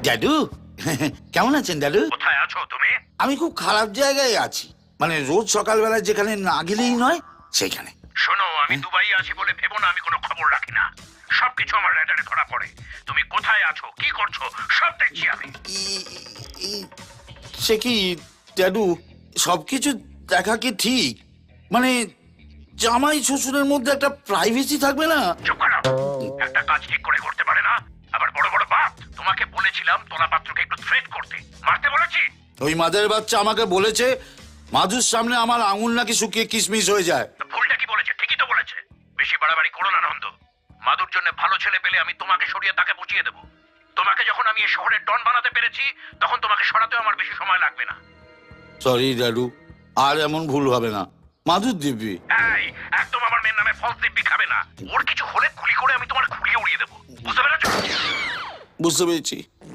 দাদু কেমন আছেন দাদু? কোথায় আছো তুমি? আমি খুব খারাপ জায়গায় আছি, মানে রোজ সকালবেলা যেখানে না গেলেই নয় সেইখানে। শোনো, আমি দুবাই আছি বলে ভেবো না আমি কোনো খবর রাখি না। সবকিছু আমার রেডারে ধরা পড়ে। তুমি কোথায় আছো, কি করছো, সব দেখছি আমি। সে কি দাদু, সবকিছু দেখা কি ঠিক? মানে জামাই শ্বশুরের মধ্যে একটা প্রাইভেসি থাকবে না? চুপ করো। একটা কাজ ঠিক করে করতে পারে না, আবার বড় বড় বাপ। তোমাকে বলেছিলাম তোলা পাত্রকে একটু থ্রেট করতে, মারতে বলেছি? ওই মাদের বাচ্চা আমাকে বলেছে মাধুর সামনে আমার আঙুল নাকি শুকিয়ে কিশমিশ হয়ে যায়। তো ভুলটা কি বলেছে? ঠিকই তো বলেছে। বেশি বাড়াবাড়ি করো না নন্দ। মাদুর জন্য ভালো ছেলে পেলে আমি তোমাকে সরিয়ে তাকে বুঝিয়ে দেবো। তোমাকে যখন আমি এই শহরের ডন বানাতে পেরেছি, তখন তোমাকে সরাতেও আমার বেশি সময় লাগবে না। সরি দাদু, আর এমন ভুল হবে না। মাধুর দিব্যি। এই, একদম আমার মেয়ের নামে ফলস দিব্যি খাবে না। ওর কিছু হলে গুলি করে আমি তোমার খুলিয়ে উড়িয়ে দেবো, বুঝতে পেরেছো? বুঝতে পেরেছি।